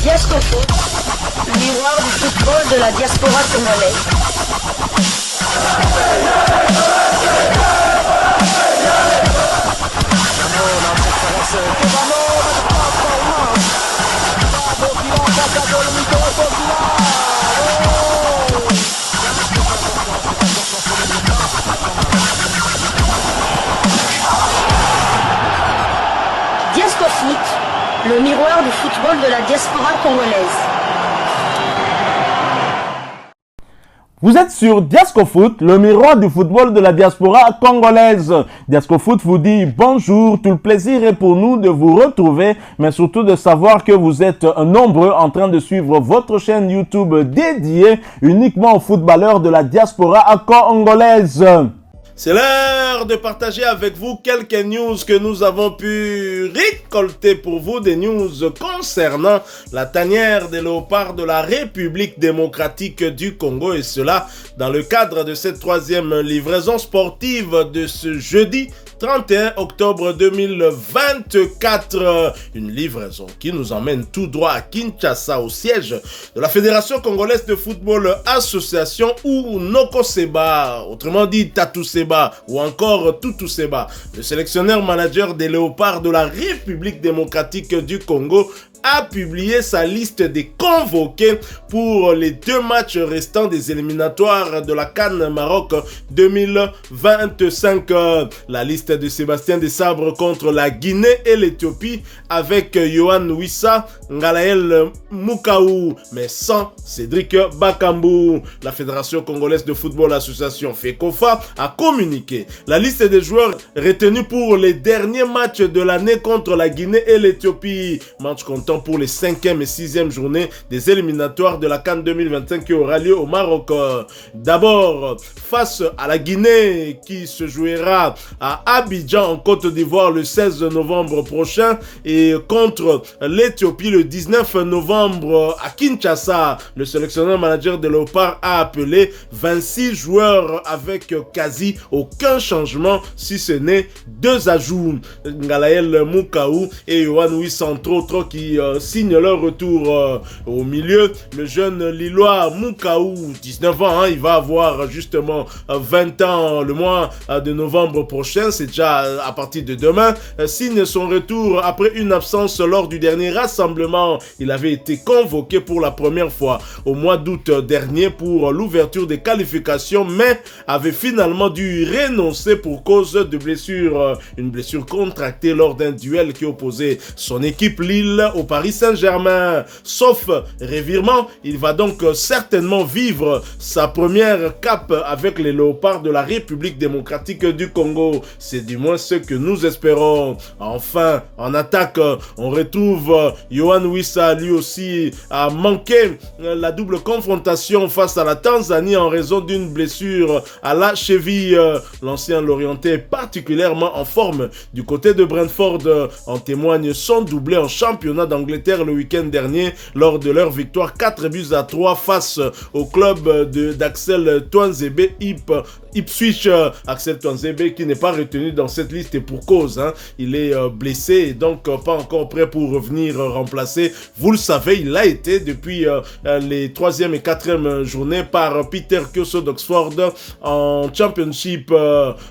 Diascofoot, le miroir du football de la diaspora congolaise. Diascofoot, le miroir du football de la diaspora congolaise. Vous êtes sur Diascofoot, le miroir du football de la diaspora congolaise. Diascofoot vous dit bonjour, tout le plaisir est pour nous de vous retrouver, mais surtout de savoir que vous êtes nombreux en train de suivre votre chaîne YouTube dédiée uniquement aux footballeurs de la diaspora congolaise. C'est l'heure de partager avec vous quelques news que nous avons pu récolter pour vous, des news concernant la tanière des léopards de la République démocratique du Congo, et cela dans le cadre de cette troisième livraison sportive de ce jeudi 31 octobre 2024. Une livraison qui nous emmène tout droit à Kinshasa, au siège de la Fédération congolaise de football association, ou Nokoseba, autrement dit Tatou Seba, ou encore Toutou Seba. Le sélectionneur manager des léopards de la République démocratique du Congo a publié sa liste des convoqués pour les 2 matchs restants des éliminatoires de la CAN Maroc 2025. La liste de Sébastien Desabre contre la Guinée et l'Éthiopie avec Yohan Wissa, Ngalael Mukaou, mais sans Cédric Bakambu. La Fédération congolaise de football association FECOFA a communiqué la liste des joueurs retenus pour les derniers matchs de l'année contre la Guinée et l'Éthiopie. Match comptant pour les 5e et 6e journées des éliminatoires de la CAN 2025 qui aura lieu au Maroc. D'abord, face à la Guinée qui se jouera à Abidjan en Côte d'Ivoire le 16 novembre prochain, et contre l'Éthiopie le 19 novembre à Kinshasa. Le sélectionneur manager de Léopard a appelé 26 joueurs avec quasi aucun changement, si ce n'est 2 ajouts. Ngalael Mukaou et Yohan Wissa entre autres qui signent leur retour au milieu. Le jeune Lillois Mukaou, 19 ans, il va avoir justement 20 ans le mois de novembre prochain, c'est déjà à partir de demain, signe son retour après une absence lors du dernier rassemblement. Il avait été convoqué pour la première fois au mois d'août dernier pour l'ouverture des qualifications, mais avait finalement dû renoncer pour cause de blessure, une blessure contractée lors d'un duel qui opposait son équipe Lille au Paris Saint-Germain. Sauf revirement, il va donc certainement vivre sa première cape avec les léopards de la République démocratique du Congo. C'est du moins ce que nous espérons. Enfin, en attaque, on retrouve Yohan Wissa, lui aussi a manqué la double confrontation face à la Tanzanie en raison d'une blessure à la cheville. L'ancien Lorientais est particulièrement en forme du côté de Brentford. En témoigne son doublé en championnat d'Angleterre le week-end dernier lors de leur victoire 4-3 face au club d'Axel Tuanzebe Ipswich. Axel Tuanzebe qui n'est pas retenu dans cette liste et pour cause, il est blessé et donc pas encore prêt pour revenir remplacer. Vous le savez, il a été depuis les 3e et 4e journées par Peter Kyoso d'Oxford en Championship.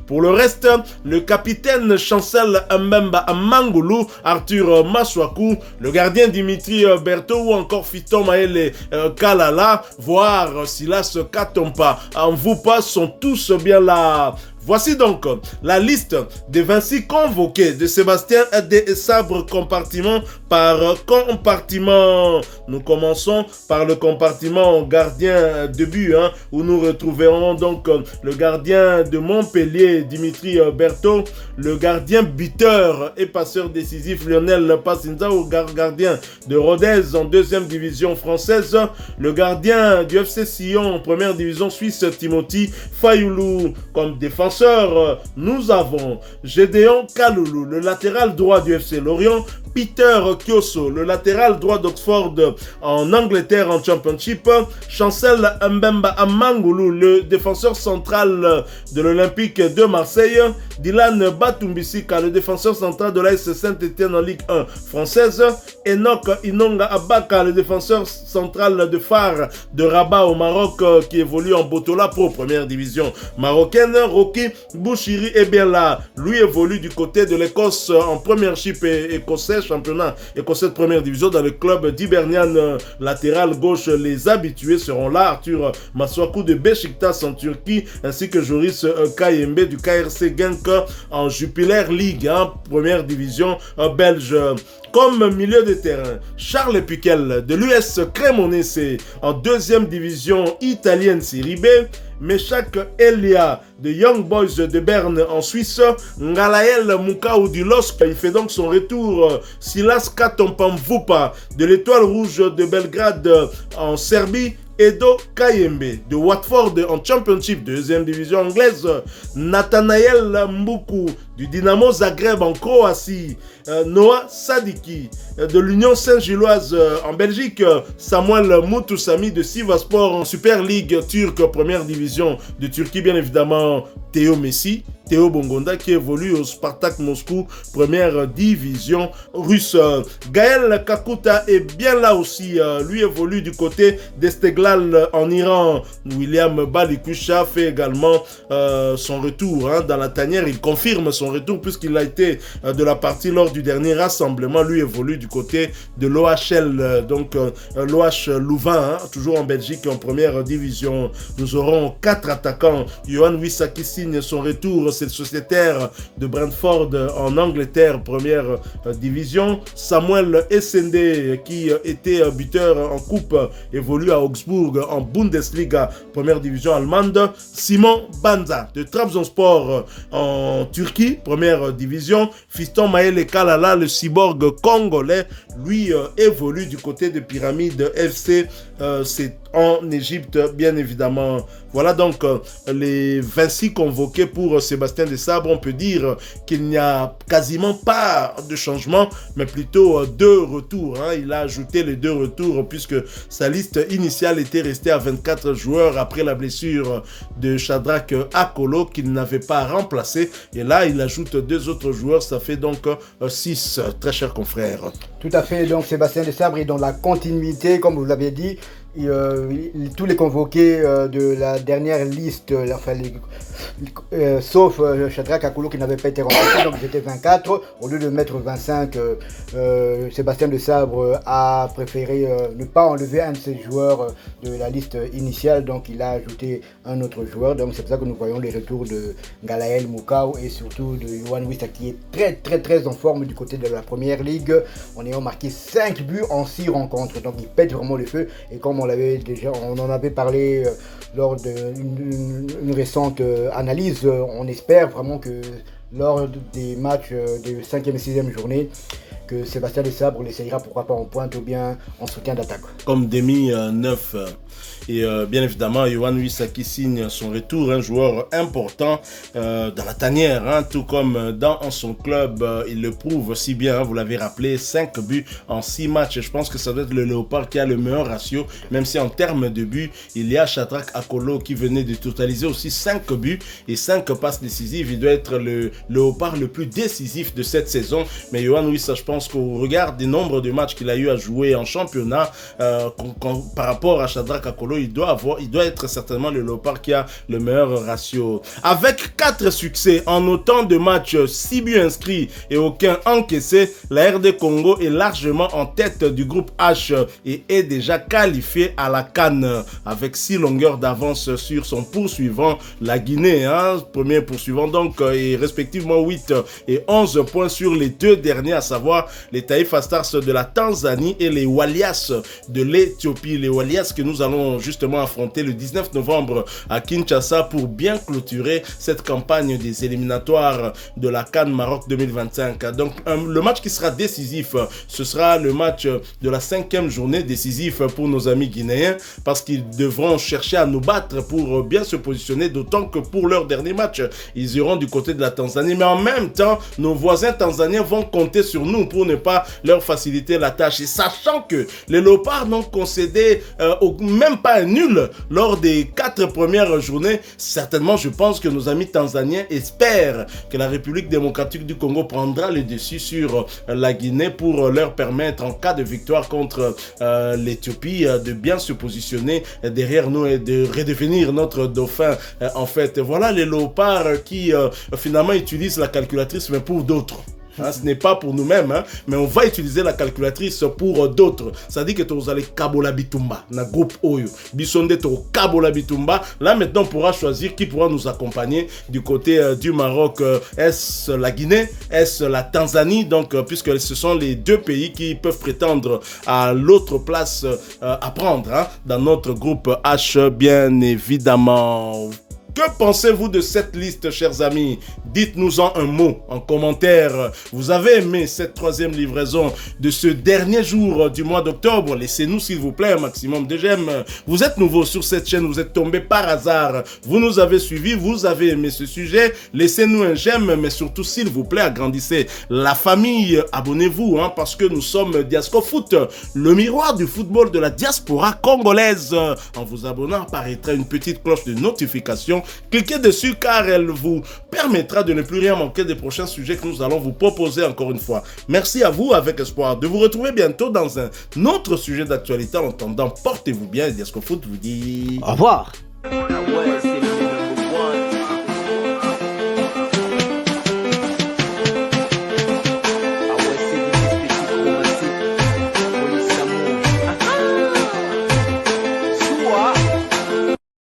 Pour le reste, le capitaine Chancel Mbemba Amangulu, Arthur Maswaku, le gardien Dimitri Berto ou encore Fiton Maele Kalala, voire Silas Katompa Envupa sont tous bien là. Voici donc la liste des 26 convoqués de Sébastien Desabre compartiment par compartiment. Nous commençons par le compartiment gardien de but, où nous retrouverons donc le gardien de Montpellier, Dimitri Berto, le gardien buteur et passeur décisif Lionel Passinza, au gardien de Rodez en 2e division française, le gardien du FC Sion en 1re division suisse, Timothy Fayoulou. Comme défenseur, nous avons Gédéon Kaloulou, le latéral droit du FC Lorient, Peter Kioso, le latéral droit d'Oxford en Angleterre en Championship. Chancel Mbemba Amangulu, le défenseur central de l'Olympique de Marseille. Dylan Batumbisika, le défenseur central de l'AS Saint-Etienne en Ligue 1 française. Enoch Inonga Abaka, le défenseur central de Phare de Rabat au Maroc, qui évolue en Botola Pro, première division marocaine. Rocky Bouchiri est bien là. Lui évolue du côté de l'Écosse en Premiership écossais, championnat écossais de première division dans le club d'Hibernian, latéral gauche. Les habitués seront là. Arthur Masuaku de Beşiktaş en Turquie, ainsi que Joris Kayembe du KRC Genk en Jupiler League, première division belge. Comme milieu de terrain, Charles Piquel de l'US Cremonese en deuxième division italienne Série B. Meshak Elia de Young Boys de Berne en Suisse. Ngalael Mukau du LOSC, il fait donc son retour. Silas Katompamvupa de l'Étoile Rouge de Belgrade en Serbie. Edo Kayembe de Watford en Championship, deuxième division anglaise. Nathanael Mbuku du Dynamo Zagreb en Croatie. Noah Sadiki de l'Union Saint-Gilloise en Belgique. Samuel Moutoussami de Sivasspor en Super League turque, première division de Turquie, bien évidemment. Théo Messi, Théo Bongonda qui évolue au Spartak Moscou, première division russe. Gaël Kakuta est bien là aussi. Lui évolue du côté d'Esteglal en Iran. William Balikusha fait également son retour dans la tanière. Il confirme son retour puisqu'il a été de la partie lors du dernier rassemblement. Lui évolue du côté de l'OHL, donc l'OH Louvain, toujours en Belgique en première division. Nous aurons 4 attaquants. Johan Wissa qui signe son retour, c'est le sociétaire de Brentford en Angleterre, première division. Samuel Essende qui était buteur en coupe, évolue à Augsbourg en Bundesliga, première division allemande. Simon Banza de Trabzonspor en Turquie, première division. Fiston Maël Kalala, le cyborg congolais, lui évolue du côté de Pyramide FC, c'est en Égypte, bien évidemment. Voilà donc les 26 convoqués pour Sébastien Desabre. On peut dire qu'il n'y a quasiment pas de changement, mais plutôt 2 retours. Il a ajouté les 2 retours puisque sa liste initiale était restée à 24 joueurs après la blessure de Shadrack Akolo qu'il n'avait pas remplacé. Et là, il ajoute 2 autres joueurs. Ça fait donc 6, très chers confrères. Tout à fait. Donc Sébastien Desabre est dans la continuité, comme vous l'avez dit. Tous les convoqués de la dernière liste, sauf Shadrack Akolo qui n'avait pas été remplacé, donc ils étaient 24. Au lieu de mettre 25, Sébastien Desabre a préféré ne pas enlever un de ses joueurs de la liste initiale, donc il a ajouté un autre joueur. Donc c'est pour ça que nous voyons les retours de Ngalael Mukau et surtout de Johan Wissa qui est très en forme du côté de la première ligue, en ayant marqué 5 buts en 6 rencontres. Donc il pète vraiment le feu, et comme on en avait parlé lors d'une récente analyse, on espère vraiment que lors des matchs de 5e et 6e journée, que Sébastien Desabre l'essayera, pourquoi pas en pointe ou bien en soutien d'attaque. Comme demi neuf. Et bien évidemment, Johan Wissa qui signe son retour, un joueur important dans la tanière, tout comme dans son club, il le prouve si bien, vous l'avez rappelé, 5 buts en 6 matchs. Et je pense que ça doit être le Léopard qui a le meilleur ratio, même si en termes de buts, il y a Shadrack Akolo qui venait de totaliser aussi 5 buts et 5 passes décisives. Il doit être le Léopard le plus décisif de cette saison. Mais Johan Wissa, je pense qu'au regard des nombres de matchs qu'il a eu à jouer en championnat, par rapport à Shadrack Akolo, il doit être certainement le Léopard qui a le meilleur ratio. Avec 4 succès en autant de matchs, 6 buts inscrits et aucun encaissé, la RD Congo est largement en tête du groupe H et est déjà qualifié à la CAN avec 6 longueurs d'avance sur son poursuivant, la Guinée. Premier poursuivant donc, et respectivement 8 et 11 points sur les 2 derniers, à savoir les Taifa Stars de la Tanzanie et les Walias de l'Éthiopie. Les Walias que nous allons justement affronter le 19 novembre à Kinshasa pour bien clôturer cette campagne des éliminatoires de la CAN Maroc 2025. Donc le match qui sera décisif, ce sera le match de la 5e journée, décisif pour nos amis guinéens parce qu'ils devront chercher à nous battre pour bien se positionner, d'autant que pour leur dernier match, ils iront du côté de la Tanzanie. Mais en même temps, nos voisins tanzaniens vont compter sur nous pour pour ne pas leur faciliter la tâche. Et sachant que les Léopards n'ont concédé même pas un nul lors des 4 premières journées, certainement je pense que nos amis tanzaniens espèrent que la République démocratique du Congo prendra le dessus sur la Guinée pour leur permettre, en cas de victoire contre l'Éthiopie, de bien se positionner derrière nous et de redevenir notre dauphin. En fait, voilà les Léopards qui finalement utilisent la calculatrice, mais pour d'autres. Ce n'est pas pour nous-mêmes, mais on va utiliser la calculatrice pour d'autres. Ça dit que tu allez Kabola Bitumba, na groupe Oyo. Bisonde to Kabola Bitumba. Là maintenant, on pourra choisir qui pourra nous accompagner du côté du Maroc. Est-ce la Guinée? Est-ce la Tanzanie? Donc, puisque ce sont les deux pays qui peuvent prétendre à l'autre place à prendre dans notre groupe H, bien évidemment. Que pensez-vous de cette liste, chers amis? Dites-nous-en un mot en commentaire. Vous avez aimé cette 3e livraison de ce dernier jour du mois d'octobre? Laissez-nous, s'il vous plaît, un maximum de j'aime. Vous êtes nouveau sur cette chaîne, vous êtes tombé par hasard. Vous nous avez suivis, vous avez aimé ce sujet. Laissez-nous un j'aime, mais surtout, s'il vous plaît, agrandissez la famille. Abonnez-vous, parce que nous sommes Diascofoot, le miroir du football de la diaspora congolaise. En vous abonnant, apparaîtra une petite cloche de notification. Cliquez dessus car elle vous permettra de ne plus rien manquer des prochains sujets que nous allons vous proposer encore une fois. Merci à vous, avec espoir de vous retrouver bientôt dans un autre sujet d'actualité. En attendant, portez-vous bien et Diascofoot vous dit au revoir.